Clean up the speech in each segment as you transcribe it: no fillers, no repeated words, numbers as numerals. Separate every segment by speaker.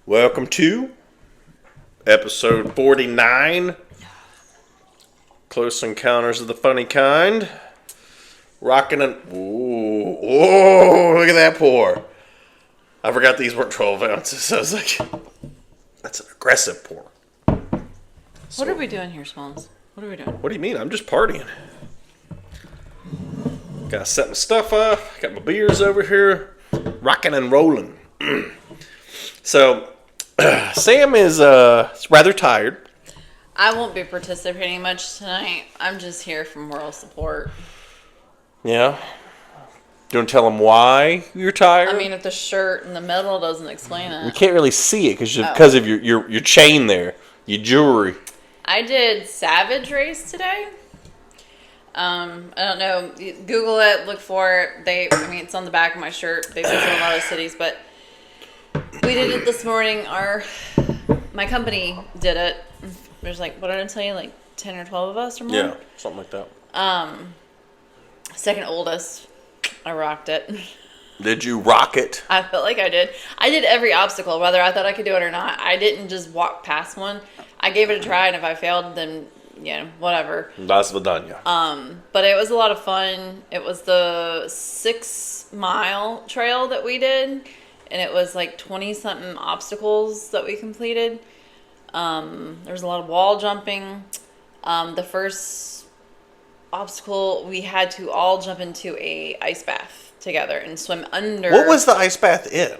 Speaker 1: Welcome to episode 49, Close Encounters of the Funny Kind. Rocking an... Ooh, look at that pour. I forgot these weren't 12 ounces. I was like, that's an aggressive pour.
Speaker 2: What are we doing here, Smalls? What are we doing?
Speaker 1: What do you mean? I'm just partying. Gotta set my stuff up. Got my beers over here. Rocking and rolling. So, Sam is rather tired.
Speaker 2: I won't be participating much tonight. I'm just here for moral support.
Speaker 1: Yeah. Do you want to tell him why you're tired?
Speaker 2: I mean, if the shirt in the middle doesn't explain it.
Speaker 1: You can't really see it because of your chain there, your jewelry.
Speaker 2: I did Savage Race today. I don't know. Google it, look for it. It's on the back of my shirt. They do it in a lot of cities, but we did it this morning. My company did it. There's what did I tell you? 10 or 12 of us or more?
Speaker 1: Yeah, something like that.
Speaker 2: Second oldest. I rocked it.
Speaker 1: Did you rock it?
Speaker 2: I felt like I did. I did every obstacle, whether I thought I could do it or not. I didn't just walk past one. I gave it a try, and if I failed, then, whatever.
Speaker 1: That's Vidania.
Speaker 2: But it was a lot of fun. It was the 6-mile trail that we did, and it was 20-something obstacles that we completed. There was a lot of wall jumping. The first obstacle, we had to all jump into a ice bath together and swim under.
Speaker 1: What was the ice bath in?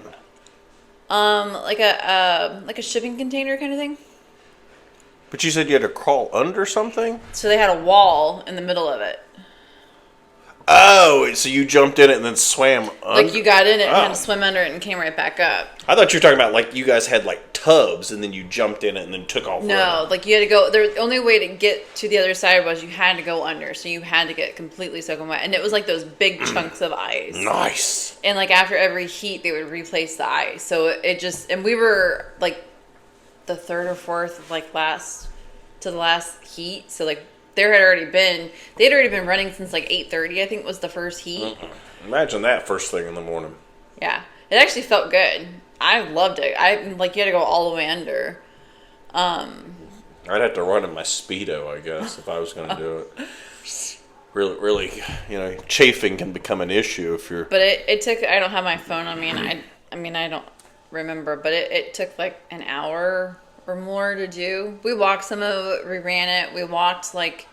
Speaker 2: Like a shipping container kind of thing.
Speaker 1: But you said you had to crawl under something?
Speaker 2: So they had a wall in the middle of it.
Speaker 1: Oh, so you jumped in it and then swam under?
Speaker 2: You got in it and had to swim under it and came right back up.
Speaker 1: I thought you were talking about you guys had tubs and then you jumped in it and then took off.
Speaker 2: No,
Speaker 1: running.
Speaker 2: you had to go. The only way to get to the other side was you had to go under. So you had to get completely soaking wet. And it was those big chunks of ice.
Speaker 1: Nice.
Speaker 2: And after every heat, they would replace the ice. So it just, and we were the third or fourth of the last heat. So they had already been running since 8:30, I think was the first heat.
Speaker 1: Imagine that first thing in the morning.
Speaker 2: Yeah. It actually felt good. I loved it. You had to go all the way under.
Speaker 1: I'd have to run in my Speedo, I guess, if I was going to do it. Really, chafing can become an issue if you're...
Speaker 2: But it took, I don't have my phone on me, and I don't remember, but it took an hour or more to do. We walked some of it, we ran it, we walked like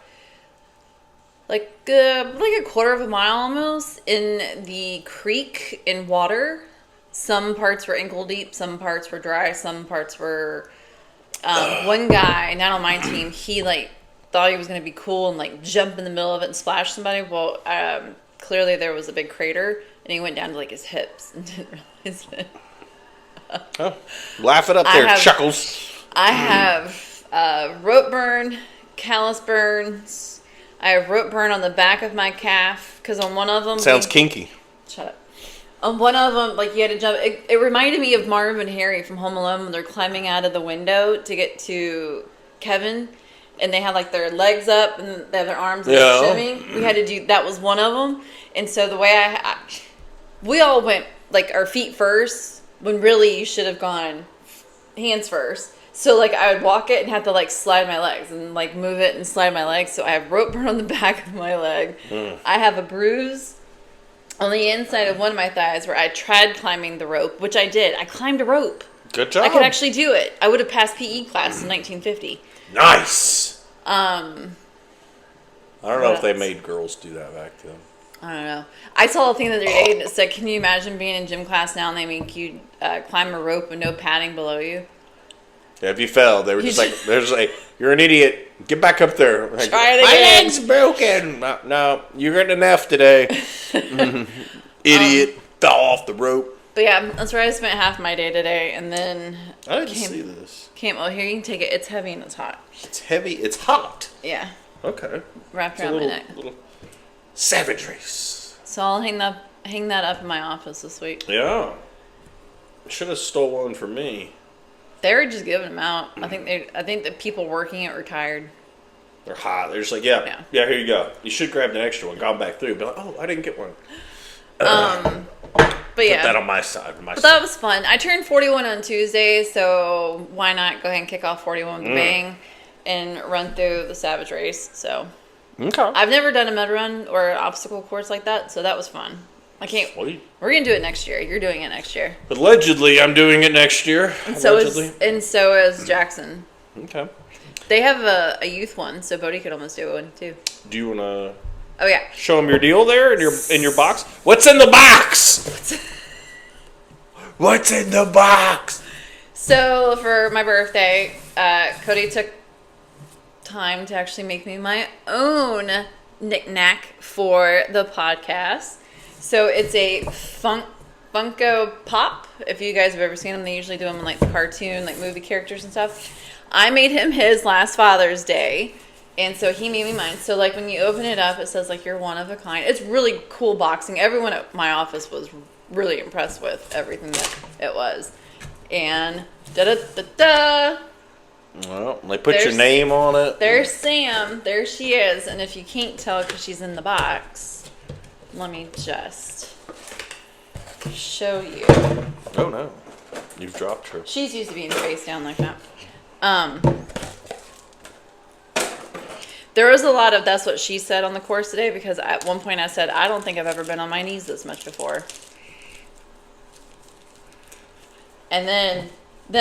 Speaker 2: a quarter of a mile almost in the creek in water. Some parts were ankle deep, some parts were dry, some parts were... one guy, not on my team, he thought he was going to be cool and jump in the middle of it and splash somebody. Well, clearly there was a big crater and he went down to his hips and didn't realize it.
Speaker 1: Oh, laugh it up there, Chuckles.
Speaker 2: I have rope burn, callus burns. I have rope burn on the back of my calf because on one of them...
Speaker 1: Sounds kinky.
Speaker 2: Shut up. On one of them, you had to jump. It reminded me of Marv and Harry from Home Alone when they're climbing out of the window to get to Kevin. And they had their legs up and they have their arms and they're shimmying. We had to do... That was one of them. And so the way we all went our feet first when really you should have gone hands first. So I would walk it and have to slide my legs and move it and slide my legs. So I have rope burn on the back of my leg. I have a bruise on the inside of one of my thighs where I tried climbing the rope, which I did. I climbed a rope.
Speaker 1: Good job.
Speaker 2: I could actually do it. I would have passed PE class in 1950.
Speaker 1: Nice.
Speaker 2: I
Speaker 1: don't know if they made girls do that back then.
Speaker 2: I don't know. I saw a thing the other day that said, can you imagine being in gym class now and they make you climb a rope with no padding below you?
Speaker 1: Yeah, if you fell, they were you're an idiot. Get back up there.
Speaker 2: Try it again.
Speaker 1: My leg's broken. No, you're getting an F today. Idiot. Fell off the rope.
Speaker 2: But yeah, that's where I spent half my day today. And then...
Speaker 1: I didn't see this.
Speaker 2: Here, you can take it. It's heavy and it's hot.
Speaker 1: It's heavy. It's hot.
Speaker 2: Yeah.
Speaker 1: Okay.
Speaker 2: Wrapped around my neck.
Speaker 1: Little Savage Race.
Speaker 2: So I'll hang that up in my office this week.
Speaker 1: Yeah. Should have stole one for me.
Speaker 2: They were just giving them out. I think the people working it retired.
Speaker 1: They're hot. They're just yeah, here you go. You should grab an extra one. Gone back through. Be like, oh, I didn't get one.
Speaker 2: But yeah.
Speaker 1: Put that on my side.
Speaker 2: But that was fun. I turned 41 on Tuesday, so why not go ahead and kick off 41 with a bang and run through the Savage Race. So
Speaker 1: Okay.
Speaker 2: I've never done a mud run or an obstacle course like that, so that was fun. I can't.
Speaker 1: Sweet.
Speaker 2: We're gonna do it next year. You're doing it next year.
Speaker 1: Allegedly, I'm doing it next year.
Speaker 2: And so is Jackson.
Speaker 1: Okay.
Speaker 2: They have a youth one, so Bodie could almost do one too.
Speaker 1: Do you want to
Speaker 2: Oh yeah.
Speaker 1: show them your deal there in your box? What's in the box? What's in the box?
Speaker 2: So for my birthday, Cody took time to actually make me my own knick-knack for the podcast. So it's a Funko Pop. If you guys have ever seen them, they usually do them in like cartoon, like movie characters and stuff. I made him his last Father's Day, and so he made me mine. So like when you open it up, it says like you're one of a kind. It's really cool boxing. Everyone at my office was really impressed with everything that it was. And da-da-da-da.
Speaker 1: Well, they put your name on it.
Speaker 2: There's Sam. There she is. And if you can't tell because she's in the box, let me just show you.
Speaker 1: Oh, no. You've dropped her.
Speaker 2: She's used to being face down like that. There was a lot of that's what she said on the course today because at one point I said, I don't think I've ever been on my knees this much before. And then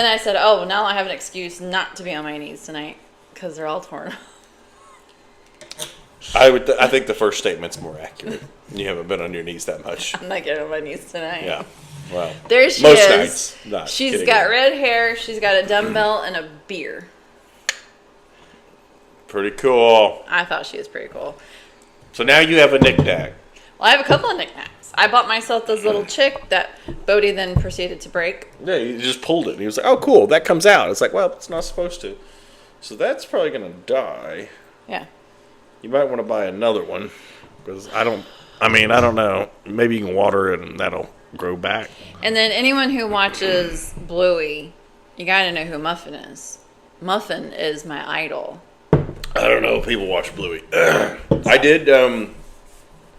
Speaker 2: I said, oh, now I have an excuse not to be on my knees tonight because they're all torn.
Speaker 1: I think the first statement's more accurate. You haven't been on your knees that much.
Speaker 2: I'm not getting on my knees tonight.
Speaker 1: Yeah. Well,
Speaker 2: there she
Speaker 1: most
Speaker 2: is.
Speaker 1: nights. Not
Speaker 2: She's
Speaker 1: kidding
Speaker 2: got
Speaker 1: you.
Speaker 2: red hair. She's got a dumbbell and a beer.
Speaker 1: Pretty cool.
Speaker 2: I thought she was pretty cool.
Speaker 1: So now you have a knick-knack.
Speaker 2: Well, I have a couple of knickknacks. I bought myself this little chick that Bodie then proceeded to break.
Speaker 1: Yeah, he just pulled it. And he was like, oh, cool, that comes out. It's like, well, it's not supposed to. So that's probably going to die.
Speaker 2: Yeah.
Speaker 1: You might want to buy another one. Because I don't know. Maybe you can water it and that'll grow back.
Speaker 2: And then anyone who watches Bluey, you got to know who Muffin is. Muffin is my idol.
Speaker 1: I don't know if people watch Bluey. I did want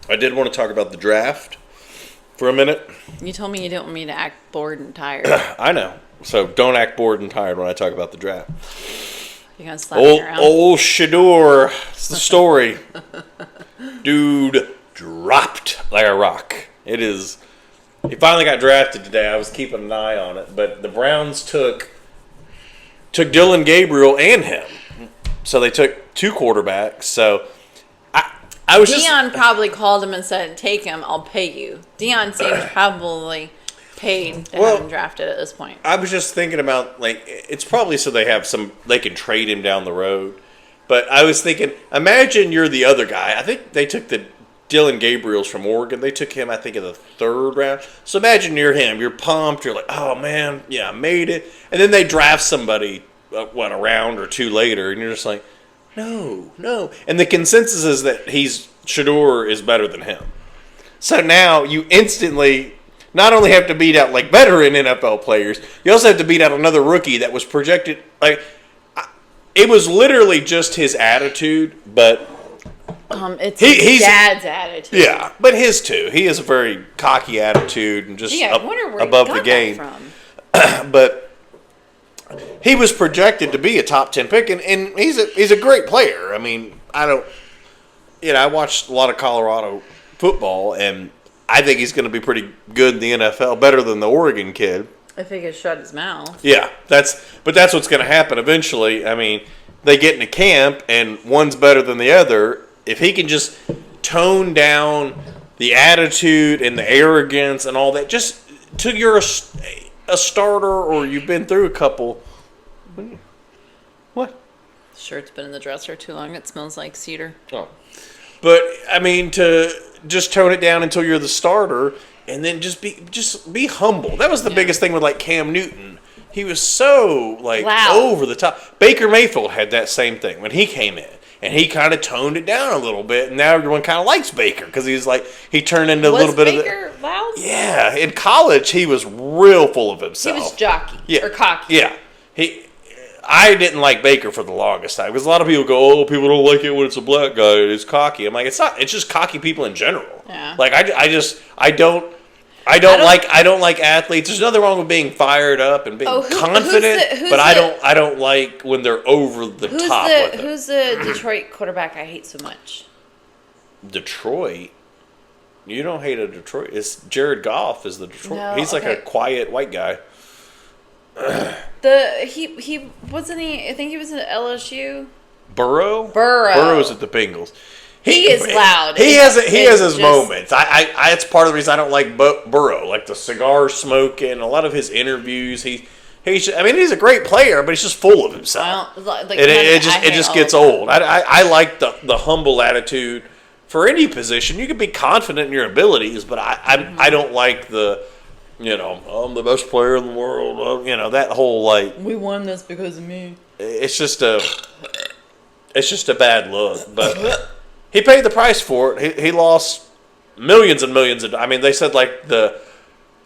Speaker 1: to talk about the draft for a minute.
Speaker 2: You told me you didn't want me to act bored and tired.
Speaker 1: I know. So don't act bored and tired when I talk about the draft.
Speaker 2: You're going to slap me around?
Speaker 1: Old Shador. It's the story. Dude dropped like a rock. It is. He finally got drafted today. I was keeping an eye on it. But the Browns took Dylan Gabriel and him. So they took two quarterbacks. So I was
Speaker 2: Dion probably called him and said, take him, I'll pay you. Dion seems probably paid to have him drafted at this point.
Speaker 1: I was just thinking about, like, it's probably so they can trade him down the road. But I was thinking, imagine you're the other guy. I think they took the Dylan Gabriels from Oregon. They took him, I think, in the third round. So imagine you're him. You're pumped. You're like, oh, man, yeah, I made it. And then they draft somebody, a round or two later, and you're just like, no. And the consensus is that Shador is better than him. So now you instantly not only have to beat out like veteran NFL players, you also have to beat out another rookie that was projected. Like, it was literally just his attitude, but
Speaker 2: it's his dad's attitude.
Speaker 1: Yeah, but his too. He has a very cocky attitude and just above the game. But he was projected to be a top 10 pick, and he's a great player. I mean, I watched a lot of Colorado football, and I think he's going to be pretty good in the NFL, better than the Oregon kid.
Speaker 2: If he could shut his mouth.
Speaker 1: Yeah, that's what's going to happen eventually. I mean, they get into camp, and one's better than the other. If he can just tone down the attitude and the arrogance and all that, just till you're a starter or you've been through a couple. What?
Speaker 2: Shirt's been in the dresser too long. It smells like cedar.
Speaker 1: Oh. But, I mean, to just tone it down until you're the starter and then just be humble. That was the biggest thing with, like, Cam Newton. He was so, like, over the top. Baker Mayfield had that same thing when he came in. And he kind of toned it down a little bit. And now everyone kind of likes Baker because he turned into a little bit
Speaker 2: Baker
Speaker 1: of the...
Speaker 2: loud?
Speaker 1: Yeah. In college, he was real full of himself.
Speaker 2: He was jockey or cocky.
Speaker 1: Yeah. I didn't like Baker for the longest time because a lot of people go, people don't like it when it's a black guy. It's cocky. I'm like, it's not. It's just cocky people in general.
Speaker 2: Yeah.
Speaker 1: Like I I don't like athletes. There's nothing wrong with being fired up and being confident, but I don't like when they're over the top with it.
Speaker 2: Who's the Detroit quarterback I hate so much?
Speaker 1: Detroit? You don't hate a Detroit. It's Jared Goff is the Detroit.
Speaker 2: No,
Speaker 1: he's like a quiet white guy.
Speaker 2: He wasn't he? I think he was at LSU.
Speaker 1: Burrow's at the Bengals.
Speaker 2: He is loud.
Speaker 1: He has his moments. I it's part of the reason I don't like Burrow. Like the cigar smoking, a lot of his interviews. He's a great player, but he's just full of himself. It just gets old. I like the humble attitude for any position. You can be confident in your abilities, but I don't like the, I'm the best player in the world. That whole like
Speaker 2: we won this because of me.
Speaker 1: It's just a bad look, but. He paid the price for it. He lost millions and millions of. I mean, they said like the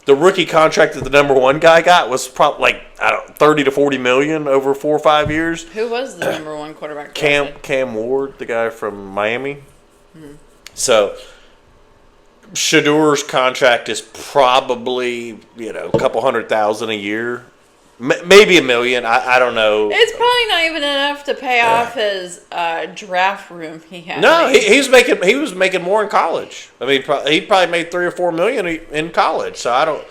Speaker 1: rookie contract that the number one guy got was probably like 30 to 40 million over 4 or 5 years.
Speaker 2: Who was the number one quarterback?
Speaker 1: Cam Ward, the guy from Miami. So Shadur's contract is probably a couple $100,000 a year. Maybe $1 million. I don't know.
Speaker 2: It's probably not even enough to pay off his draft room he had.
Speaker 1: No, he was making more in college. I mean, he probably made $3 or $4 million in college. So I don't.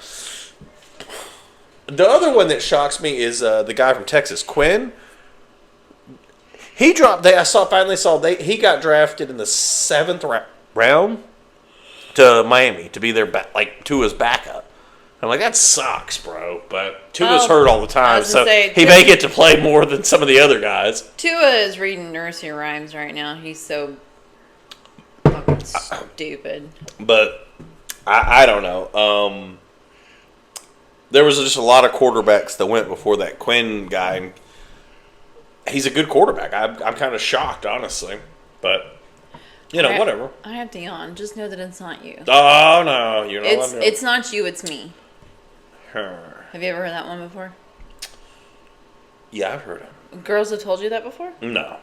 Speaker 1: The other one that shocks me is the guy from Texas, Quinn. He dropped. He got drafted in the 7th round to Miami to be their Tua's backup. I'm like, that sucks, bro. But Tua's hurt all the time, so he may get to play more than some of the other guys.
Speaker 2: Tua is reading nursery rhymes right now. He's so fucking stupid.
Speaker 1: But I don't know. There was just a lot of quarterbacks that went before that Quinn guy. And he's a good quarterback. I'm kind of shocked, honestly. But whatever.
Speaker 2: I have to yawn. Just know that it's not you.
Speaker 1: Oh no, you're not.
Speaker 2: It's not you. It's me.
Speaker 1: Her.
Speaker 2: Have you ever heard that one before?
Speaker 1: Yeah, I've heard it.
Speaker 2: Girls have told you that before?
Speaker 1: No,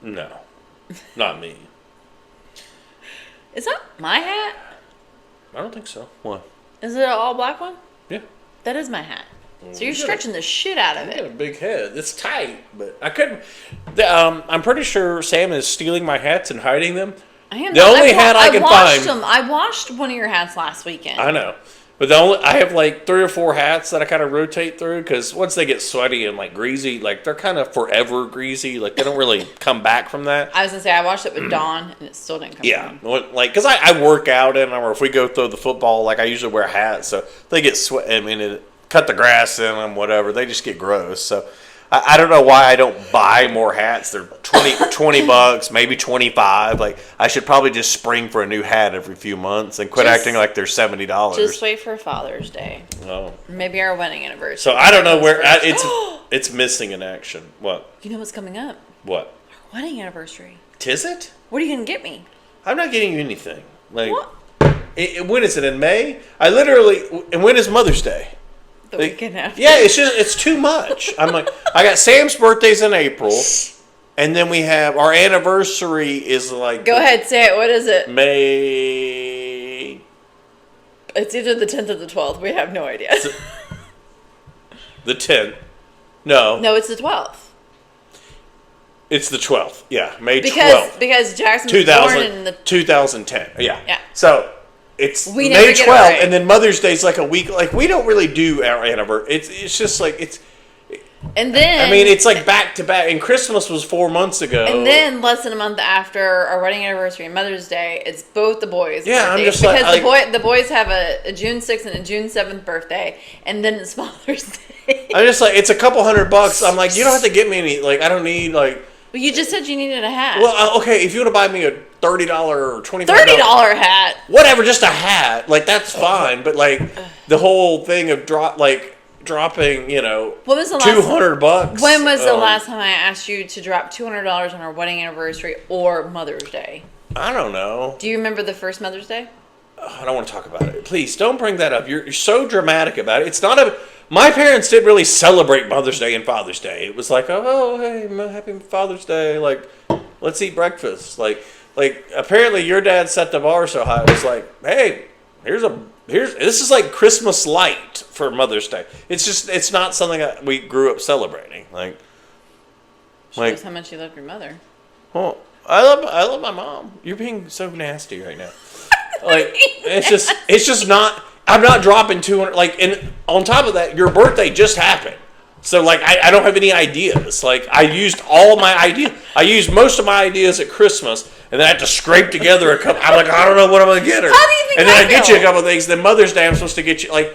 Speaker 1: not me.
Speaker 2: Is that my hat?
Speaker 1: I don't think so. What?
Speaker 2: Is it an all black one?
Speaker 1: Yeah.
Speaker 2: That is my hat. So you're stretching the shit out of it.
Speaker 1: You got a big head. It's tight, but I couldn't. I'm pretty sure Sam is stealing my hats and hiding them.
Speaker 2: I am.
Speaker 1: The only hat I can find.
Speaker 2: I washed one of your hats last weekend.
Speaker 1: I know. But I have like 3 or 4 hats that I kind of rotate through because once they get sweaty and like greasy, like they're kind of forever greasy. Like they don't really come back from that.
Speaker 2: I was gonna say I washed it with Dawn and it still didn't come.
Speaker 1: Yeah, like because I work out in them, or if we go throw the football, like I usually wear hats, so they get sweat. I mean, cut the grass in them, whatever. They just get gross. So I don't know why I don't buy more hats. They're $20, maybe 25. Like I should probably just spring for a new hat every few months and quit acting like they're $70.
Speaker 2: Just wait for Father's Day.
Speaker 1: Oh,
Speaker 2: maybe our wedding anniversary.
Speaker 1: So I don't know where it's missing in action. What?
Speaker 2: You know what's coming up?
Speaker 1: What?
Speaker 2: Our wedding anniversary.
Speaker 1: Is it?
Speaker 2: What are you gonna get me?
Speaker 1: I'm not getting you anything. Like
Speaker 2: what?
Speaker 1: When is it? In May? And when is Mother's Day?
Speaker 2: The weekend after.
Speaker 1: Yeah, it's too much. I'm like, I got Sam's birthday's in April, and then we have our anniversary is like.
Speaker 2: Go ahead, say it. What is it?
Speaker 1: May.
Speaker 2: It's either the 10th or the 12th. We have no idea.
Speaker 1: The 10th. No.
Speaker 2: No, it's the 12th.
Speaker 1: It's the 12th. Yeah, May 12th.
Speaker 2: Because Jackson was born in the
Speaker 1: 2010. Yeah.
Speaker 2: Yeah.
Speaker 1: So. It's
Speaker 2: we
Speaker 1: May 12th, right. And then Mother's Day's like a week. Like we don't really do our anniversary. It's just like it's.
Speaker 2: And then
Speaker 1: I mean, it's like back to back. And Christmas was 4 months ago.
Speaker 2: And then less than a month after our wedding anniversary and Mother's Day, it's both the boys'
Speaker 1: Yeah,
Speaker 2: birthdays.
Speaker 1: I'm just
Speaker 2: because the boys have a June 6th and a June 7th birthday, and then it's Father's Day.
Speaker 1: I'm just like, it's a couple $100. I'm like, you don't have to get me any. Like, I don't need like.
Speaker 2: Well, you just said you needed a hat.
Speaker 1: Well, okay, if you want to buy me a $30 or $25
Speaker 2: hat,
Speaker 1: whatever, just a hat, like that's fine. But like the whole thing of dropping,
Speaker 2: what was the
Speaker 1: $200?
Speaker 2: When was the last time I asked you to drop $200 on our wedding anniversary or Mother's Day?
Speaker 1: I don't know.
Speaker 2: Do you remember the first Mother's Day?
Speaker 1: I don't want to talk about it. Please don't bring that up. You're so dramatic about it. It's not a. My parents didn't really celebrate Mother's Day and Father's Day. It was like, oh, hey, happy Father's Day. Like, let's eat breakfast. Like apparently your dad set the bar so high. It was like, hey, This is like Christmas light for Mother's Day. It's not something that we grew up celebrating.
Speaker 2: Shows how much you love your mother.
Speaker 1: Well, I love my mom. You're being so nasty right now. Like it's just not. I'm not dropping 200. Like, and on top of that, your birthday just happened. So like I don't have any ideas. Like I used all my ideas. I used most of my ideas at Christmas, and then I had to scrape together a couple. I'm like, I don't know what I'm gonna get her.
Speaker 2: How do you think
Speaker 1: and then I get
Speaker 2: feel?
Speaker 1: you a couple of things. Then Mother's Day, I'm supposed to get you like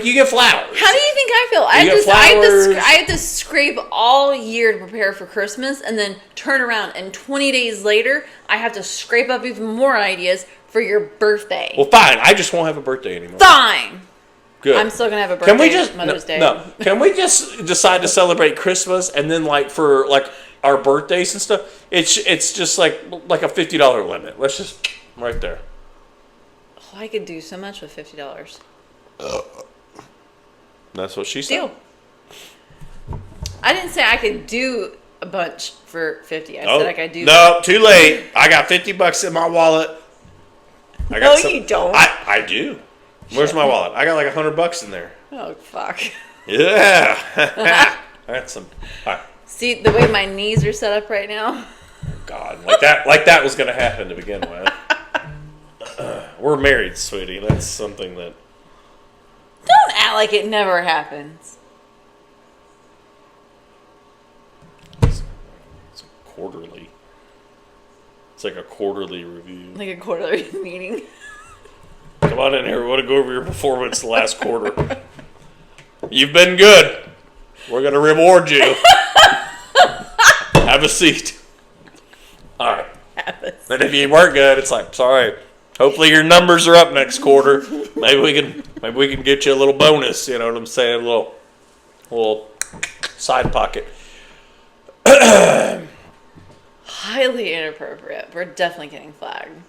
Speaker 1: you get flowers.
Speaker 2: How do you think I feel? I had to scrape all year to prepare for Christmas, and then turn around, and 20 days later, I have to scrape up even more ideas for your birthday.
Speaker 1: Well, fine. I just won't have a birthday anymore.
Speaker 2: Fine.
Speaker 1: Good.
Speaker 2: I'm still gonna have a birthday. Mother's Day.
Speaker 1: No. Can we just decide to celebrate Christmas, and then like for like our birthdays and stuff, it's just like a $50 limit. Let's just right there.
Speaker 2: Oh, I could do so much with $50.
Speaker 1: That's what she said.
Speaker 2: Deal. I didn't say I could do a bunch for 50. I said I could do.
Speaker 1: No, too late. I got $50 in my wallet.
Speaker 2: You don't.
Speaker 1: I do. Where's my wallet? I got like $100 in there.
Speaker 2: Oh fuck.
Speaker 1: Yeah. I got some. All right.
Speaker 2: See the way my knees are set up right now.
Speaker 1: God, like that was gonna happen to begin with. We're married, sweetie. That's something that.
Speaker 2: Don't act like it never happens.
Speaker 1: It's quarterly. It's like a quarterly review.
Speaker 2: Like a quarterly meeting.
Speaker 1: Come on in here. We want to go over your performance the last quarter. You've been good. We're going to reward you. Have a seat. All right. And if you weren't good, it's like, sorry. Hopefully your numbers are up next quarter. Maybe we can get you a little bonus. You know what I'm saying? A little side pocket.
Speaker 2: Highly inappropriate. We're definitely getting flagged.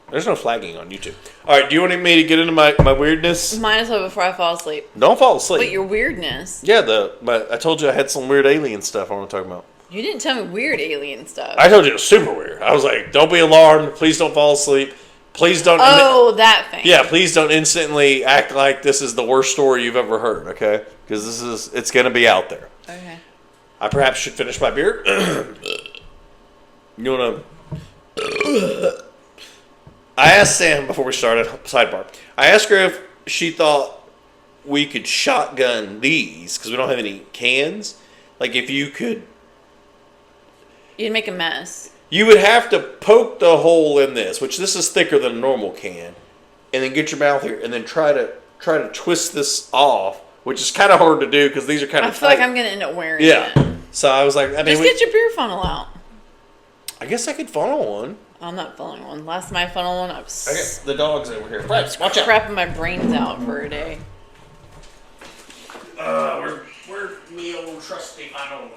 Speaker 1: There's no flagging on YouTube. All right, do you want me to get into my weirdness?
Speaker 2: Might as well before I fall asleep.
Speaker 1: Don't fall asleep.
Speaker 2: But your weirdness.
Speaker 1: Yeah, I told you I had some weird alien stuff I want to talk about.
Speaker 2: You didn't tell me weird alien stuff.
Speaker 1: I told you it was super weird. I was like, don't be alarmed. Please don't fall asleep. Please don't.
Speaker 2: Oh, that thing.
Speaker 1: Yeah, please don't instantly act like this is the worst story you've ever heard, okay? Because it's going to be out there.
Speaker 2: Okay.
Speaker 1: I perhaps should finish my beer. You want to... I asked Sam before we started, sidebar. I asked her if she thought we could shotgun these, because we don't have any cans. Like, if you could...
Speaker 2: You'd make a mess.
Speaker 1: You would have to poke the hole in this, which this is thicker than a normal can, and then get your mouth here, and then try to twist this off, which is kind of hard to do, because these are kind of
Speaker 2: I feel like I'm going to end up wearing
Speaker 1: it.
Speaker 2: Yeah.
Speaker 1: So I was like...
Speaker 2: Just get your beer funnel out.
Speaker 1: I guess I could funnel one.
Speaker 2: I'm not funneling one. Last time I funneled one, I was...
Speaker 1: Okay, the dog's over here. Watch out.
Speaker 2: Crapping my brains out for a day.
Speaker 1: Where's me old trusty funnel?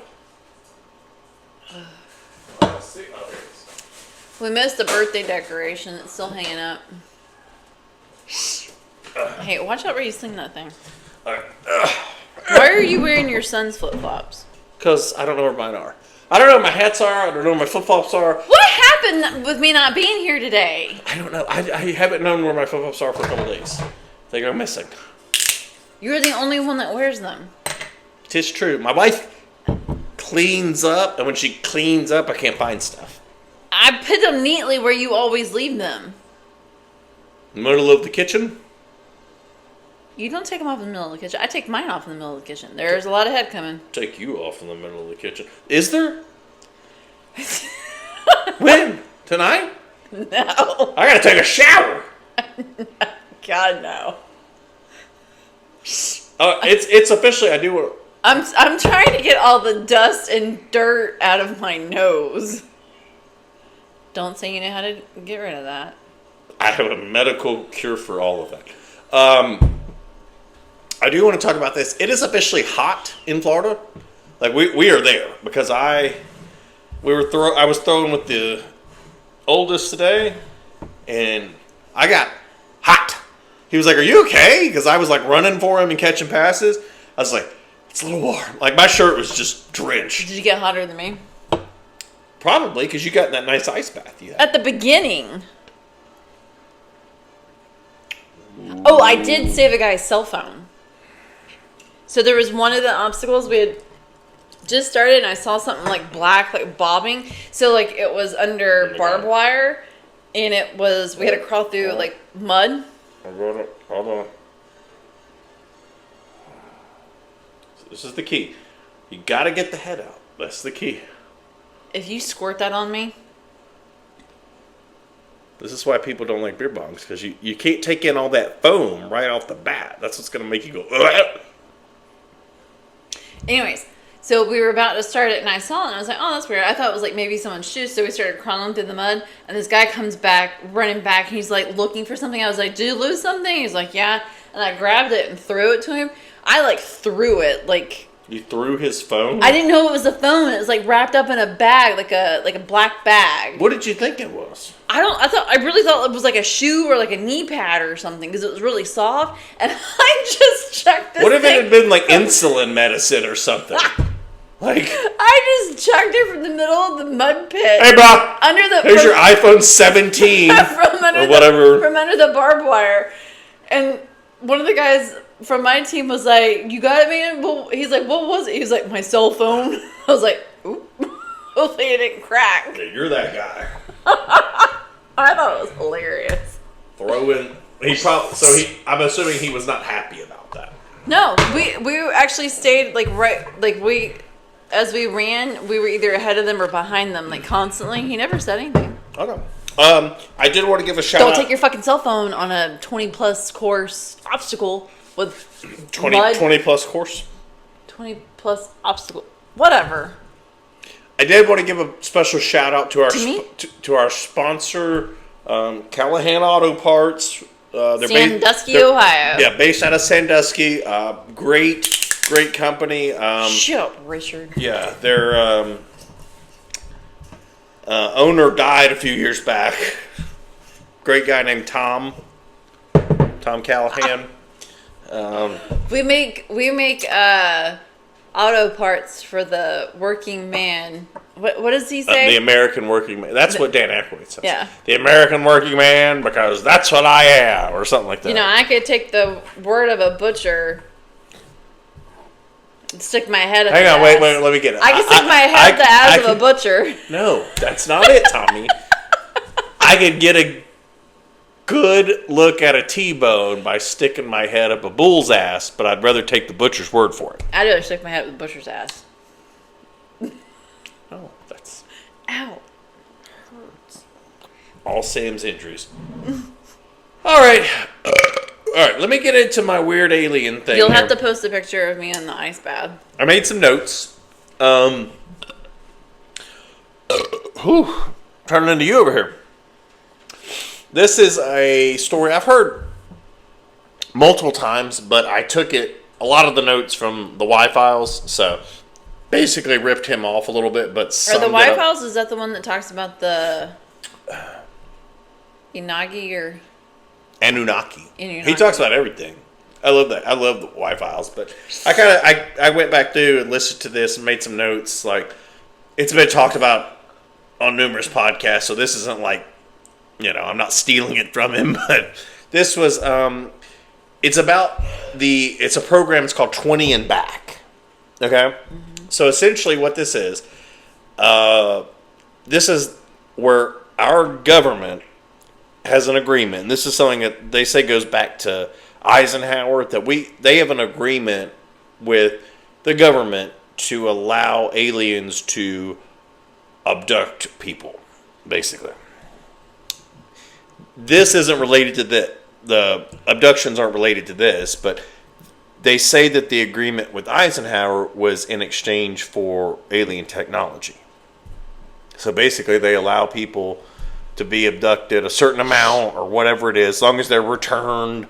Speaker 1: Let's see. Oh, there it is.
Speaker 2: We missed the birthday decoration. It's still hanging up. Hey, watch out where you sling that thing.
Speaker 1: Alright.
Speaker 2: Why are you wearing your son's flip-flops?
Speaker 1: Because I don't know where mine are. I don't know where my hats are. I don't know where my flip-flops are.
Speaker 2: What happened with me not being here today?
Speaker 1: I don't know. I haven't known where my flip-flops are for a couple days. They go missing.
Speaker 2: You're the only one that wears them.
Speaker 1: Tis true. My wife cleans up, and when she cleans up, I can't find stuff.
Speaker 2: I put them neatly where you always leave them.
Speaker 1: Middle of the kitchen?
Speaker 2: You don't take them off in the middle of the kitchen. I take mine off in the middle of the kitchen. There's a lot of head coming.
Speaker 1: Take you off in the middle of the kitchen. Is there? When? Tonight?
Speaker 2: No.
Speaker 1: I gotta take a shower.
Speaker 2: God, no.
Speaker 1: It's officially, I do.
Speaker 2: I'm trying to get all the dust and dirt out of my nose. Don't say you know how to get rid of that.
Speaker 1: I have a medical cure for all of that. I do want to talk about this. It is officially hot in Florida. Like we are there because I was throwing with the oldest today, and I got hot. He was like, "Are you okay?" Because I was like running for him and catching passes. I was like, "It's a little warm." Like my shirt was just drenched.
Speaker 2: Did you get hotter than me?
Speaker 1: Probably because you got in that nice ice bath you had.
Speaker 2: At the beginning. Oh, I did save a guy's cell phone. So there was one of the obstacles we had just started, and I saw something like black, like bobbing. So like it was under barbed wire, and we had to crawl through like mud.
Speaker 1: I got it. Hold on. This is the key. You gotta get the head out. That's the key.
Speaker 2: If you squirt that on me.
Speaker 1: This is why people don't like beer bongs, because you can't take in all that foam right off the bat. That's what's going to make you go, ugh.
Speaker 2: Anyways, so we were about to start it, and I saw it, and I was like, oh, that's weird. I thought it was like maybe someone's shoes, so we started crawling through the mud, and this guy comes back, running back, and he's like looking for something. I was like, did you lose something? He's like, yeah. And I grabbed it and threw it to him. I like threw it, like...
Speaker 1: You threw his phone?
Speaker 2: I didn't know it was a phone. It was like wrapped up in a bag, like a black bag.
Speaker 1: What did you think it was?
Speaker 2: I really thought it was like a shoe or like a knee pad or something, because it was really soft. And I just chucked this.
Speaker 1: What if it had been like insulin medicine or something? Like,
Speaker 2: I just chucked it from the middle of the mud pit.
Speaker 1: Hey, bro. Here's your iPhone 17 or whatever.
Speaker 2: From under the barbed wire. And one of the guys from my team was like, "You got it, man?" Well, he's like, "What was it?" He's like, "My cell phone." I was like, "Oop." Hopefully it didn't crack.
Speaker 1: Yeah, you're that guy.
Speaker 2: I thought it was hilarious.
Speaker 1: I'm assuming he was not happy about that.
Speaker 2: No, we actually stayed as we ran, we were either ahead of them or behind them, like constantly. He never said anything.
Speaker 1: Okay. I did want to give a shout out.
Speaker 2: Don't take your fucking cell phone on a 20+ course obstacle with
Speaker 1: 20 plus course.
Speaker 2: 20+ obstacle. Whatever.
Speaker 1: I did want to give a special shout out to our sponsor, Callahan Auto Parts. They're
Speaker 2: Sandusky, Ohio.
Speaker 1: Yeah, based out of Sandusky. Great company.
Speaker 2: Shut up, Richard.
Speaker 1: Yeah, their owner died a few years back. Great guy named Tom Callahan.
Speaker 2: We make auto parts for the working man. What does he say?
Speaker 1: The American working man. That's what Dan Aykroyd says.
Speaker 2: Yeah.
Speaker 1: The American working man, because that's what I am, or something like that.
Speaker 2: You know, I could take the word of a butcher and stick my head up.
Speaker 1: Hang on, wait, let me get it.
Speaker 2: I can stick my head up the ass of a butcher.
Speaker 1: No, that's not it, Tommy. I could get a good look at a T-bone by sticking my head up a bull's ass, but I'd rather take the butcher's word for it.
Speaker 2: I'd rather stick my head up the butcher's ass.
Speaker 1: Oh, that's...
Speaker 2: Ow.
Speaker 1: Hurts. All Sam's injuries. All right, let me get into my weird alien thing.
Speaker 2: You'll have to post a picture of me in the ice bath.
Speaker 1: I made some notes. Turning into you over here. This is a story I've heard multiple times, but I took a lot of the notes from the Y-Files, so basically ripped him off a little bit, but
Speaker 2: Are the Y-Files, is that the one that talks about the Inagi or...
Speaker 1: Anunnaki. He talks about everything. I love that. I love the Y-Files, but I went back through and listened to this and made some notes. Like, it's been talked about on numerous podcasts, so this isn't like, I'm not stealing it from him, but this was, it's a program, it's called 20 and Back. Okay? Mm-hmm. So essentially what this is where our government has an agreement, and this is something that they say goes back to Eisenhower, that they have an agreement with the government to allow aliens to abduct people, basically. This isn't related to the abductions aren't related to this, but they say that the agreement with Eisenhower was in exchange for alien technology. So basically they allow people to be abducted a certain amount or whatever it is, as long as they're returned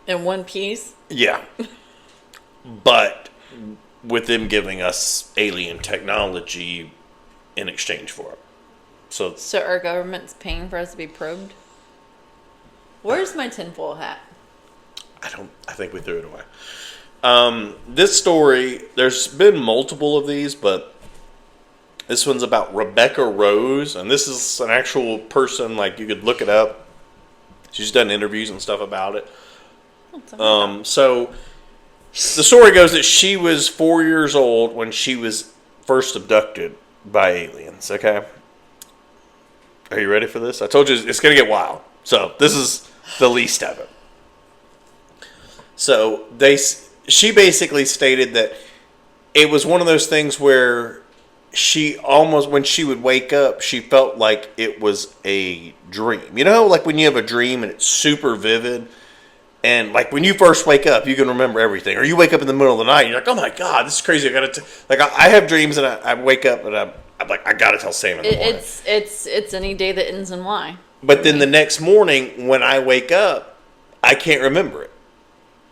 Speaker 2: in one piece.
Speaker 1: Yeah. But with them giving us alien technology in exchange for it. So
Speaker 2: our government's paying for us to be probed? Where's my tinfoil hat?
Speaker 1: I think we threw it away. This story, there's been multiple of these, but this one's about Rebecca Rose, and this is an actual person, like you could look it up. She's done interviews and stuff about it. So the story goes that she was 4 years old when she was first abducted by aliens. Okay, are you ready for this? I told you it's going to get wild. So this is the least of it. So she basically stated that it was one of those things where she almost, when she would wake up, she felt like it was a dream. You know, like when you have a dream and it's super vivid, and like when you first wake up, you can remember everything. Or you wake up in the middle of the night, and you're like, "Oh my god, this is crazy! I gotta like I have dreams, and I wake up and I'm like, I gotta tell Sam in the morning."
Speaker 2: It's any day that ends in Y.
Speaker 1: But then the next morning, when I wake up, I can't remember it.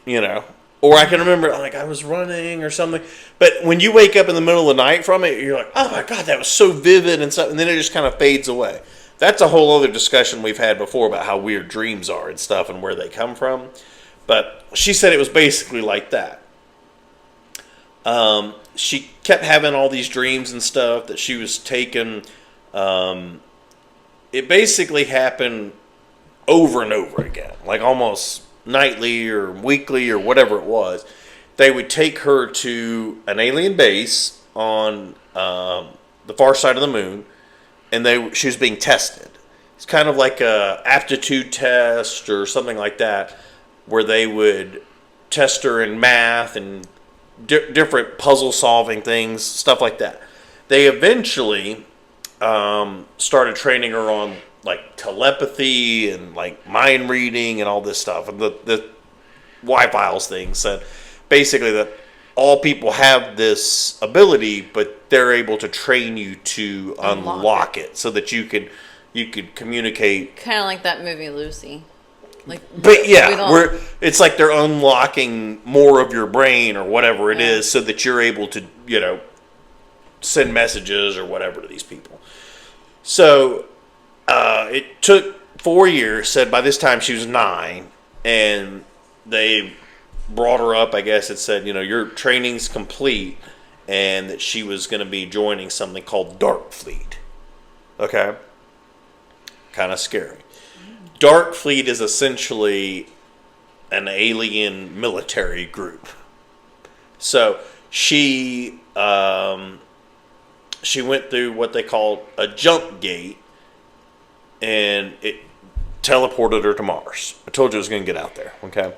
Speaker 1: You know. Or I can remember, like, I was running or something. But when you wake up in the middle of the night from it, you're like, oh my God, that was so vivid and stuff. And then it just kind of fades away. That's a whole other discussion we've had before about how weird dreams are and stuff and where they come from. But she said it was basically like that. She kept having all these dreams and stuff that she was taken. It basically happened over and over again, like almost nightly or weekly or whatever it was. They would take her to an alien base on the far side of the moon, and she was being tested. It's kind of like a aptitude test or something like that, where they would test her in math and different puzzle solving things, stuff like that. They eventually started training her on like telepathy and like mind reading and all this stuff. And the Y-Files thing said basically that all people have this ability, but they're able to train you to unlock it so that you could communicate.
Speaker 2: Kind of like that movie Lucy.
Speaker 1: But yeah, it's like they're unlocking more of your brain or whatever it is, so that you're able to, send messages or whatever to these people. So it took 4 years. Said by this time she was 9, and they brought her up. I guess it said, your training's complete, and that she was going to be joining something called Dark Fleet. Okay, kind of scary. Dark Fleet is essentially an alien military group. So she went through what they called a jump gate, and it teleported her to Mars. I told you I was going to get out there. Okay,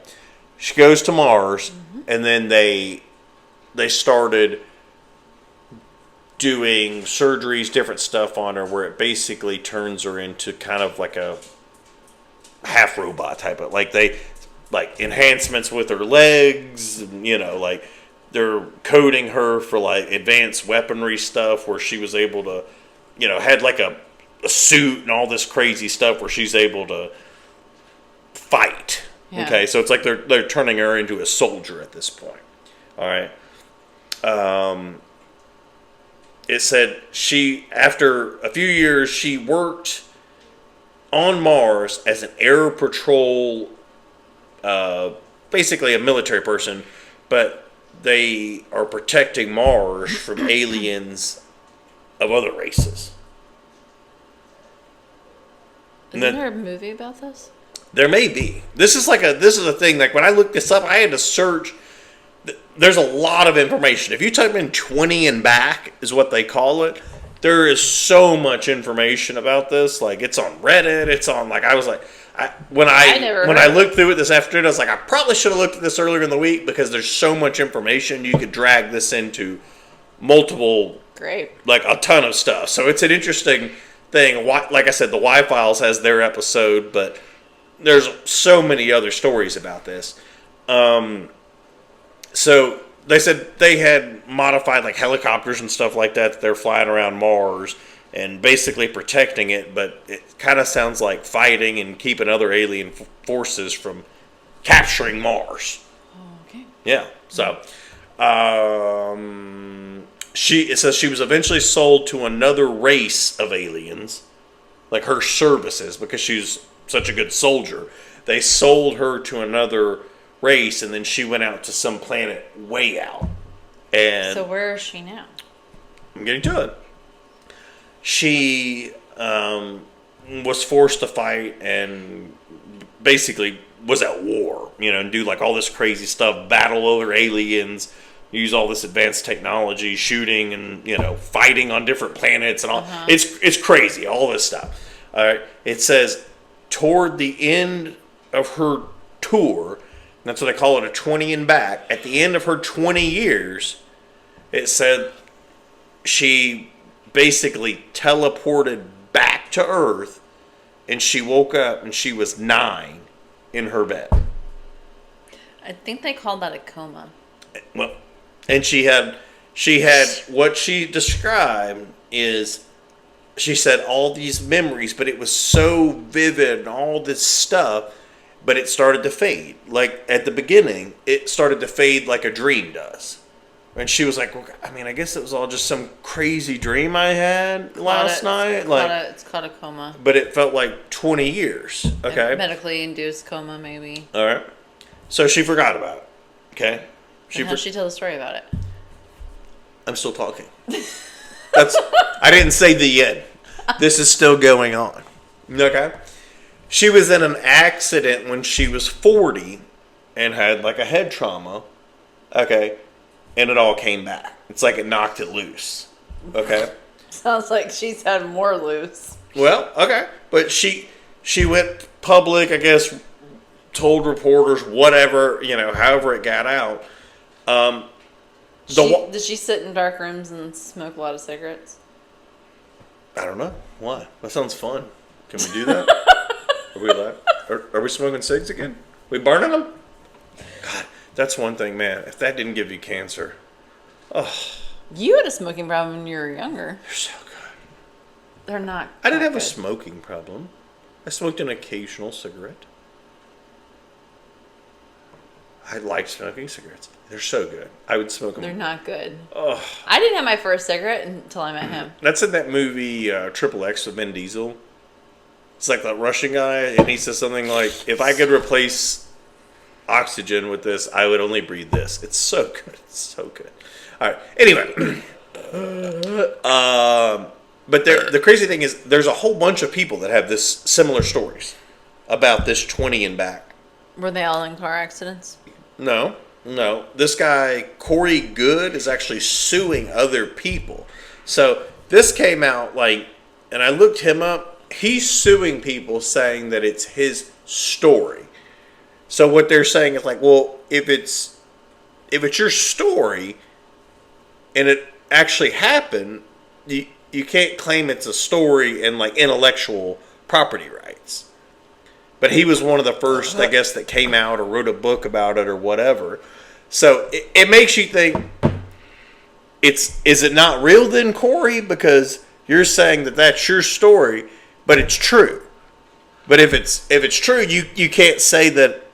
Speaker 1: she goes to Mars, and then they started doing surgeries, different stuff on her, where it basically turns her into kind of like a half robot type of, like enhancements with her legs, and, like they're coding her for like advanced weaponry stuff, where she was able to, had like a suit and all this crazy stuff where she's able to fight. Yeah. Okay, so it's like they're turning her into a soldier at this point. All right. It said after a few years, she worked on Mars as an air patrol, basically a military person, but they are protecting Mars from aliens of other races.
Speaker 2: Isn't there a movie about this?
Speaker 1: There may be. This is a thing. Like when I looked this up, I had to search. There's a lot of information. If you type in 20 and back is what they call it. There is so much information about this. Like it's on Reddit. It's on when I looked through it this afternoon, I was like, I probably should have looked at this earlier in the week, because there's so much information. You could drag this into multiple, like a ton of stuff. So it's an interesting thing. Like I said, the Y-Files has their episode, but there's so many other stories about this. So they said they had modified like helicopters and stuff like that. They're flying around Mars and basically protecting it, but it kind of sounds like fighting and keeping other alien forces from capturing Mars.
Speaker 2: Oh, okay.
Speaker 1: Yeah. So it says she was eventually sold to another race of aliens, like her services, because she's such a good soldier. They sold her to another race, and then she went out to some planet way out. And
Speaker 2: so where is she now?
Speaker 1: I'm getting to it. She was forced to fight and basically was at war, and do like all this crazy stuff, battle over aliens, use all this advanced technology, shooting and fighting on different planets and all. It's crazy, all this stuff. All right, it says toward the end of her tour, that's what they call it, a 20 and back. At the end of her 20 years, it said she basically teleported back to Earth, and she woke up and she was 9 in her bed.
Speaker 2: I think they called that a coma.
Speaker 1: Well, and she had what she described is, she said all these memories, but it was so vivid and all this stuff, but it started to fade. Like at the beginning, it started to fade like a dream does. And she was like, well, I guess it was all just some crazy dream I had last night.
Speaker 2: It's called a coma.
Speaker 1: But it felt like 20 years. Okay.
Speaker 2: A medically induced coma, maybe.
Speaker 1: All right. So she forgot about it. Okay.
Speaker 2: How'd she tell the story about it?
Speaker 1: I'm still talking. I didn't say the end. This is still going on. Okay. She was in an accident when she was 40 and had like a head trauma. Okay. And it all came back. It's like it knocked it loose. Okay?
Speaker 2: Sounds like she's had more loose.
Speaker 1: Well, okay. But she went public, I guess, told reporters, whatever, however it got out.
Speaker 2: Did she sit in dark rooms and smoke a lot of cigarettes?
Speaker 1: I don't know. Why? That sounds fun. Can we do that? Are we allowed? Are we smoking cigs again? We burning them? God. That's one thing, man. If that didn't give you cancer,
Speaker 2: you had a smoking problem when you were younger.
Speaker 1: They're so good.
Speaker 2: They're not.
Speaker 1: I didn't have a smoking problem. I smoked an occasional cigarette. I like smoking cigarettes. They're so good. I would smoke them.
Speaker 2: They're not good.
Speaker 1: Oh.
Speaker 2: I didn't have my first cigarette until I met him.
Speaker 1: That's in that movie Triple X with Vin Diesel. It's like that Russian guy, and he says something like, "If I could replace oxygen with this, I would only breathe this." It's so good. It's so good. All right. Anyway, but the crazy thing is, there's a whole bunch of people that have this similar stories about this 20 and back.
Speaker 2: Were they all in car accidents?
Speaker 1: No. This guy Corey Good is actually suing other people. So this came out and I looked him up. He's suing people, saying that it's his story. So what they're saying is like, well, if it's your story and it actually happened, you can't claim it's a story and like intellectual property rights. But he was one of the first, I guess, that came out or wrote a book about it or whatever. So it makes you think, is it not real then, Corey? Because you're saying that that's your story, but it's true. But if it's true, you can't say that.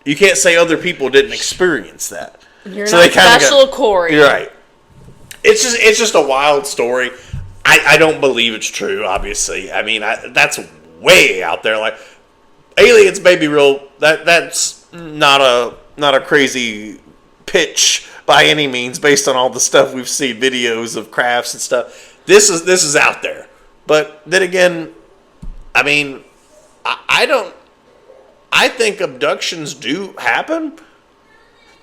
Speaker 1: You can't say other people didn't experience that.
Speaker 2: You're not special, Corey.
Speaker 1: You're right. It's just a wild story. I don't believe it's true. Obviously, that's way out there. Like aliens may be real. That's not a crazy pitch by any means, based on all the stuff we've seen, videos of crafts and stuff. This is out there. But then again, I think abductions do happen.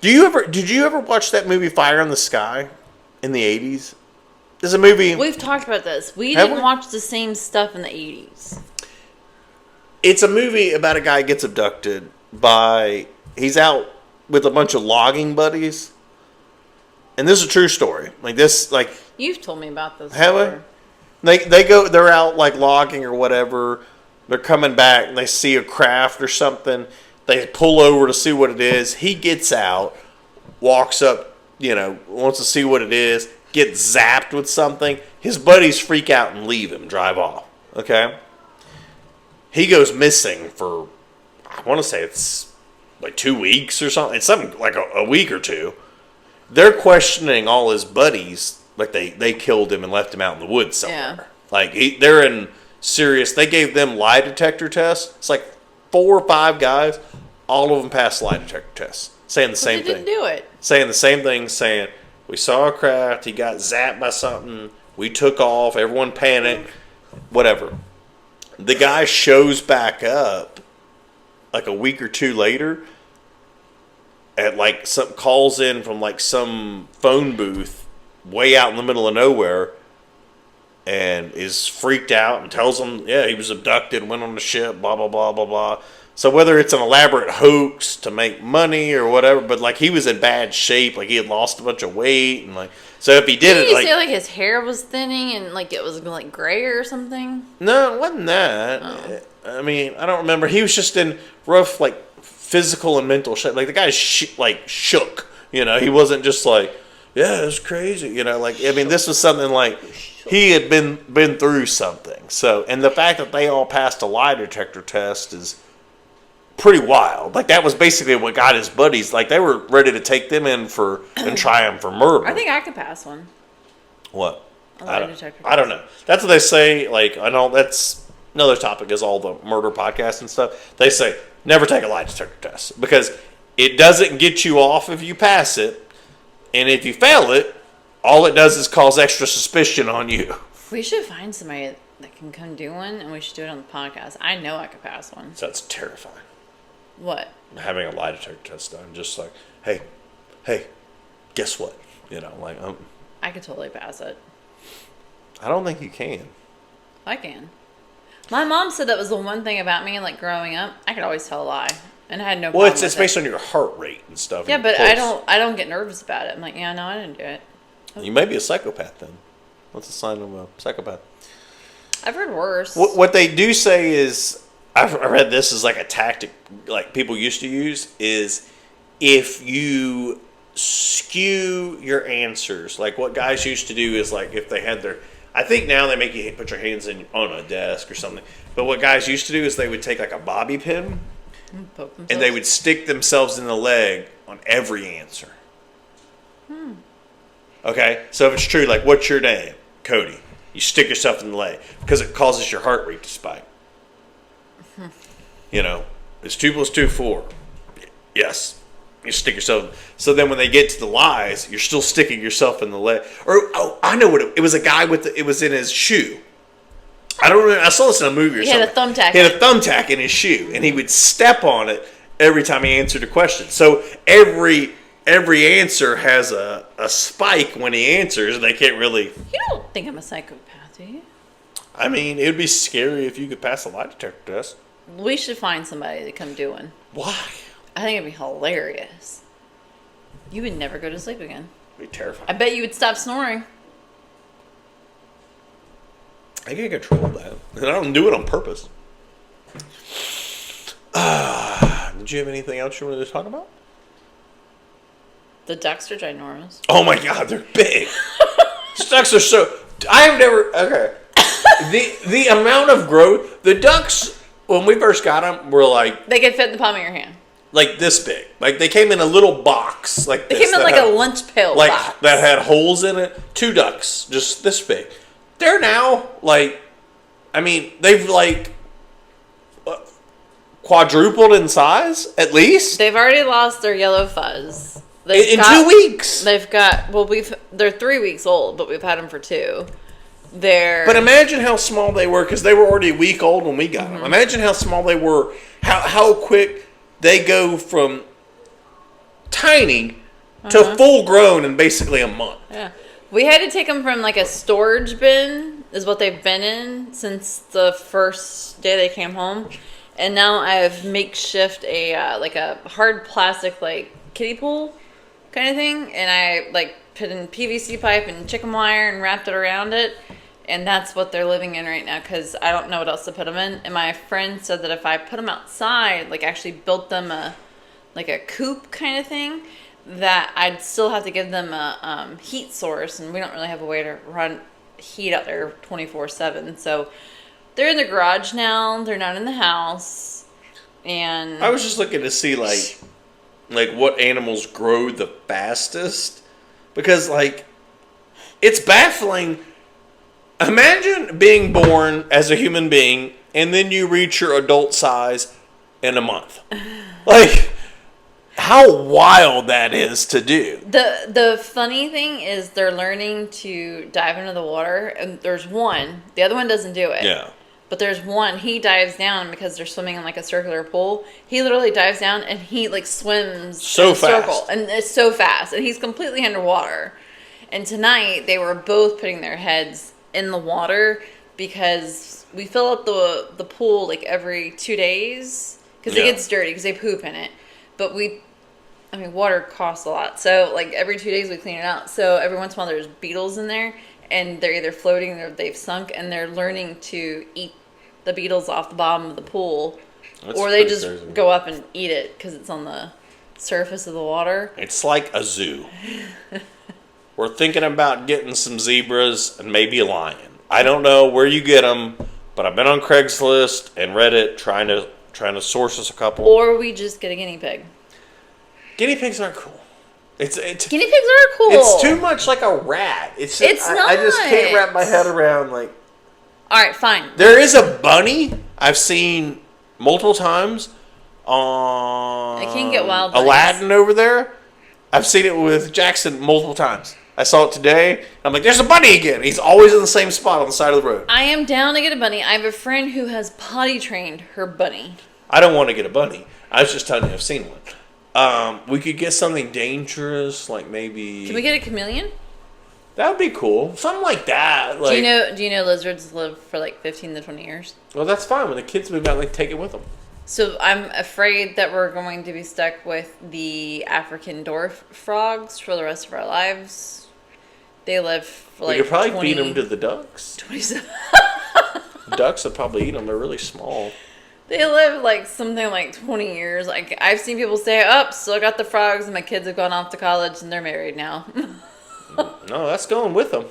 Speaker 1: Did you ever watch that movie Fire in the Sky in the 80s? There's a movie.
Speaker 2: We've talked about this. We didn't watch the same stuff in the 80s.
Speaker 1: It's a movie about a guy gets abducted he's out with a bunch of logging buddies. And this is a true story.
Speaker 2: You've told me about this.
Speaker 1: Have I? They're out like logging or whatever. They're coming back and they see a craft or something. They pull over to see what it is. He gets out, walks up, wants to see what it is, gets zapped with something. His buddies freak out and leave him, drive off. Okay? He goes missing for, I want to say it's like 2 weeks or something. It's something like a week or two. They're questioning all his buddies, like they killed him and left him out in the woods somewhere.
Speaker 2: Yeah.
Speaker 1: Like they're in serious. They gave them lie detector tests. It's like 4 or 5 guys. All of them passed lie detector tests, saying the same thing.
Speaker 2: They didn't do it.
Speaker 1: Saying the same thing. Saying we saw a craft. He got zapped by something. We took off. Everyone panicked. Whatever. The guy shows back up like a week or two later, at like some calls in from like some phone booth way out in the middle of nowhere, and is freaked out and tells them, yeah, he was abducted, went on the ship, blah blah blah blah blah. So whether it's an elaborate hoax to make money or whatever, but like he was in bad shape, like he had lost a bunch of weight, and like so if he did
Speaker 2: Didn't
Speaker 1: it,
Speaker 2: you
Speaker 1: like
Speaker 2: say like his hair was thinning and like it was like gray or something?
Speaker 1: no, it wasn't that.
Speaker 2: Oh.
Speaker 1: I mean, I don't remember. He was just in rough like physical and mental shape. Like the guy like shook. You know, he wasn't just like, yeah, it's crazy. You know, like I mean, this was something like he had been through something. So, and the fact that they all passed a lie detector test is pretty wild. Like that was basically what got his buddies. Like they were ready to take them in for and try him for murder.
Speaker 2: I think I could pass one.
Speaker 1: What?
Speaker 2: A lie detector
Speaker 1: I don't know. That's what they say. Like I know that's another topic is all the murder podcasts and stuff. They say never take a lie detector test because it doesn't get you off if you pass it, and if you fail it, all it does is cause extra suspicion on you.
Speaker 2: We should find somebody that can come do one, and we should do it on the podcast. I know I could pass one.
Speaker 1: So that's terrifying.
Speaker 2: What?
Speaker 1: Having a lie detector test done, just like, hey, guess what? You know, like
Speaker 2: I could totally pass it.
Speaker 1: I don't think you can.
Speaker 2: I can. My mom said that was the one thing about me, like growing up, I could always tell a lie, and I had no.
Speaker 1: Well,
Speaker 2: problem
Speaker 1: it's based on your heart rate and stuff.
Speaker 2: Yeah,
Speaker 1: and
Speaker 2: but
Speaker 1: pulse.
Speaker 2: I don't get nervous about it. I'm like, yeah, no, I didn't do it.
Speaker 1: You may be a psychopath then. What's the sign of a psychopath?
Speaker 2: I've heard worse.
Speaker 1: What they do say is, I read this as like a tactic, like people used to use, is if you skew your answers, like what guys used to do is like if they had their, I think now they make you put your hands on a desk or something, but what guys used to do is they would take like a bobby pin and they would stick themselves in the leg on every answer. Okay, so if it's true, like what's your name? Cody. You stick yourself in the leg because it causes your heart rate to spike. You know, it's 2 + 2 4. Yes, you stick yourself. So then when they get to the lies, you're still sticking yourself in the leg. Or I know what it was. A guy with it was in his shoe. I don't remember. I saw this in a movie or something.
Speaker 2: He had a thumbtack.
Speaker 1: He had a thumbtack in his shoe, and he would step on it every time he answered a question. So every answer has a spike when he answers, and they can't really.
Speaker 2: You don't think I'm a psychopath, do you?
Speaker 1: I mean, it would be scary if you could pass a lie detector test.
Speaker 2: We should find somebody to come do one.
Speaker 1: Why?
Speaker 2: I think it'd be hilarious. You would never go to sleep again.
Speaker 1: It'd be terrifying.
Speaker 2: I bet you would stop snoring.
Speaker 1: I can't control that. And I don't do it on purpose. Did you have anything else you wanted to talk about?
Speaker 2: The ducks are ginormous.
Speaker 1: Oh my god, they're big. Ducks are so... I have never... Okay. The amount of growth... The ducks, when we first got them, were like...
Speaker 2: They could fit in the palm of your hand.
Speaker 1: Like this big. Like they came in a little box. Like
Speaker 2: They
Speaker 1: this,
Speaker 2: came in like a lunch pail
Speaker 1: like
Speaker 2: box.
Speaker 1: that had holes in it. 2 ducks. Just this big. They're now like... I mean, they've like... quadrupled in size, at least.
Speaker 2: They've already lost their yellow fuzz.
Speaker 1: In 2 weeks.
Speaker 2: They've got... Well, they're 3 weeks old, but we've had them for 2.
Speaker 1: But imagine how small they were, because they were already a week old when we got them. Imagine how small they were, how quick they go from tiny to full grown in basically a month.
Speaker 2: Yeah. We had to take them from like a storage bin, is what they've been in since the first day they came home. And now I have makeshift like a hard plastic like kiddie pool kind of thing. And I like put in PVC pipe and chicken wire and wrapped it around it. And that's what they're living in right now because I don't know what else to put them in. And my friend said that if I put them outside, like actually built them a coop kind of thing, that I'd still have to give them a heat source. And we don't really have a way to run heat out there 24/7. So they're in the garage now. They're not in the house. And
Speaker 1: I was just looking to see like what animals grow the fastest, because like it's baffling. Imagine being born as a human being and then you reach your adult size in a month. Like how wild that is to do.
Speaker 2: The funny thing is they're learning to dive into the water, and there's one. The other one doesn't do it.
Speaker 1: Yeah.
Speaker 2: But there's one, he dives down because they're swimming in like a circular pool. He literally dives down and he like swims
Speaker 1: so
Speaker 2: in a
Speaker 1: fast.
Speaker 2: circle. And it's so fast. And he's completely underwater. And tonight they were both putting their heads in the water because we fill up the pool like every 2 days because it gets dirty because they poop in it. But water costs a lot. So like every 2 days we clean it out. So every once in a while there's beetles in there. And they're either floating or they've sunk, and they're learning to eat the beetles off the bottom of the pool. Or they just go up and eat it because it's on the surface of the water.
Speaker 1: It's like a zoo. We're thinking about getting some zebras and maybe a lion. I don't know where you get them, but I've been on Craigslist and Reddit trying to source us a couple.
Speaker 2: Or we just get a guinea pig.
Speaker 1: Guinea pigs aren't cool. It's
Speaker 2: guinea pigs are cool.
Speaker 1: It's too much like a rat. It's
Speaker 2: not.
Speaker 1: I just can't wrap my head around like.
Speaker 2: All right, fine.
Speaker 1: There is a bunny I've seen multiple times on.
Speaker 2: I can get wild bunnies.
Speaker 1: Aladdin over there. I've seen it with Jackson multiple times. I saw it today. I'm like, there's a bunny again. He's always in the same spot on the side of the road.
Speaker 2: I am down to get a bunny. I have a friend who has potty trained her bunny.
Speaker 1: I don't want to get a bunny. I was just telling you I've seen one. We could get something dangerous, like maybe.
Speaker 2: Can we get a chameleon?
Speaker 1: That would be cool. Something like that. Like,
Speaker 2: do you know lizards live for like 15 to 20 years?
Speaker 1: Well, that's fine. When the kids move out, like take it with them.
Speaker 2: So I'm afraid that we're going to be stuck with the African dwarf frogs for the rest of our lives. They live for like.
Speaker 1: We could probably feed them to the ducks.
Speaker 2: 27.
Speaker 1: Ducks would probably eat them. They're really small.
Speaker 2: They live like something like 20 years. Like I've seen people say, still got the frogs, and my kids have gone off to college and they're married now.
Speaker 1: No, that's going with them.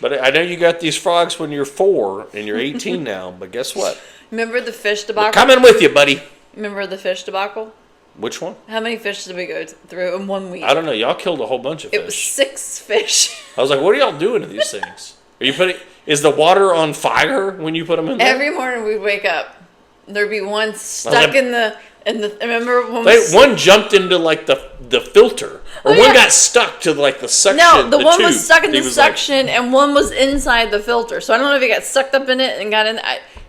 Speaker 1: But I know you got these frogs when you're 4 and you're 18 now. But guess what?
Speaker 2: Remember the fish debacle?
Speaker 1: We're coming with you, buddy.
Speaker 2: Remember the fish debacle?
Speaker 1: Which one?
Speaker 2: How many fish did we go through in 1 week?
Speaker 1: I don't know. Y'all killed a whole bunch of fish.
Speaker 2: It was 6 fish.
Speaker 1: I was like, what are y'all doing to these things? Are you putting? Is the water on fire when you put them in there?
Speaker 2: Every morning we'd wake up. There'd be one stuck in the. Remember when
Speaker 1: one jumped into like the filter, or one got stuck to like the suction.
Speaker 2: No, the one
Speaker 1: tube.
Speaker 2: was stuck in the suction, and one was inside the filter. So I don't know if he got sucked up in it and got in.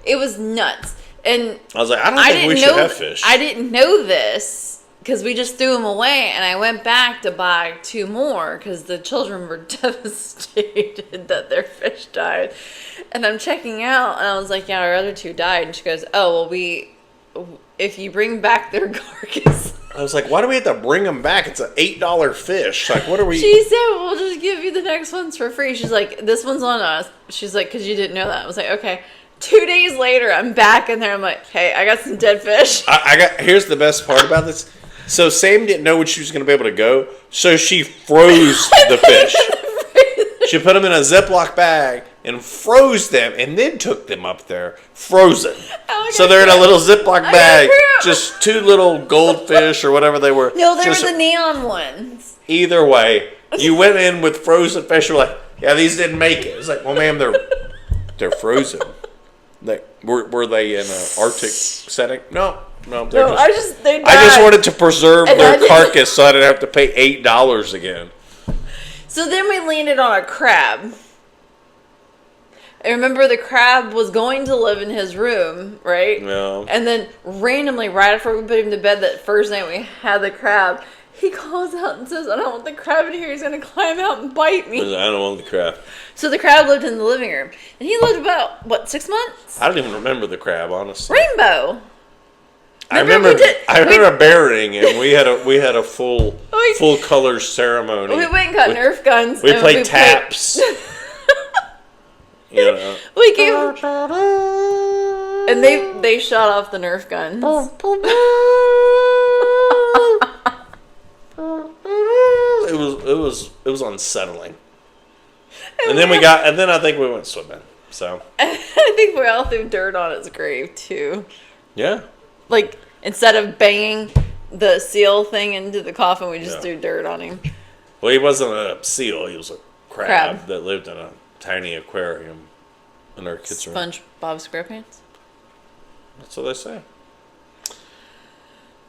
Speaker 2: It was nuts. And
Speaker 1: I was like, I don't think we should have fish.
Speaker 2: I didn't know this because we just threw them away, and I went back to buy 2 more because the children were devastated that their fish died. And I'm checking out, and I was like, yeah, our other 2 died. And she goes, oh, well, if you bring back their carcass.
Speaker 1: I was like, why do we have to bring them back? It's an $8 fish. Like, what are we?
Speaker 2: She said, we'll just give you the next ones for free. She's like, this one's on us. She's like, because you didn't know that. I was like, okay. 2 days later, I'm back in there. I'm like, hey, I got some dead fish.
Speaker 1: Here's the best part about this. So Sam didn't know when she was going to be able to go, so she froze the fish. She put them in a Ziploc bag and froze them, and then took them up there frozen. So they're in a little Ziploc bag, just 2 little goldfish or whatever they were.
Speaker 2: No, they were the neon ones.
Speaker 1: Either way, you went in with frozen fish. You're like, yeah, these didn't make it. It's like, well, ma'am, they're frozen. Were they in an Arctic setting? No, they died.
Speaker 2: I just
Speaker 1: wanted to preserve their carcass so I didn't have to pay $8 again.
Speaker 2: So then we landed on a crab. I remember the crab was going to live in his room, right?
Speaker 1: Yeah.
Speaker 2: And then randomly, right after we put him to bed that first night we had the crab, he calls out and says, I don't want the crab in here. He's going to climb out and bite me.
Speaker 1: I don't want the crab.
Speaker 2: So the crab lived in the living room. And he lived about, 6 months?
Speaker 1: I don't even remember the crab, honestly.
Speaker 2: Rainbow.
Speaker 1: I remember burying him. We had a full colors ceremony.
Speaker 2: We went and got Nerf guns.
Speaker 1: We played taps. You know.
Speaker 2: We gave and they shot off the Nerf guns.
Speaker 1: It was unsettling. And then I think we went swimming. So
Speaker 2: I think we all threw dirt on his grave too.
Speaker 1: Yeah.
Speaker 2: Like instead of banging the seal thing into the coffin, we just threw dirt on him.
Speaker 1: Well, he wasn't a seal. He was a crab that lived in a tiny aquarium in our kids' room.
Speaker 2: SpongeBob SquarePants?
Speaker 1: That's what they say.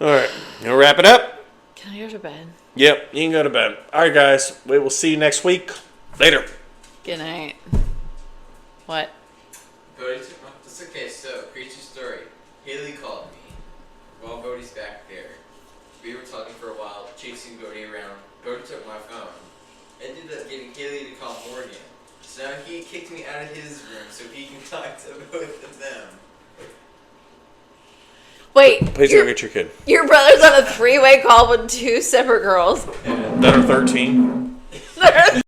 Speaker 1: All right. You want to wrap it up?
Speaker 2: Can I go to bed?
Speaker 1: Yep. You can go to bed. All right, guys. We will see you next week. Later.
Speaker 2: Good night. What?
Speaker 3: 32 months. It's okay, so, crazy story. Haley called me while Bodie's back there. We were talking for a while, chasing Bodie around. Bodie took my phone. Ended up getting Haley to call Morgan. So now he kicked me out of his room so he can talk to both of them.
Speaker 2: Wait,
Speaker 1: Please go get your kid.
Speaker 2: your brother's on a 3-way call with 2 separate girls.
Speaker 1: That are 13.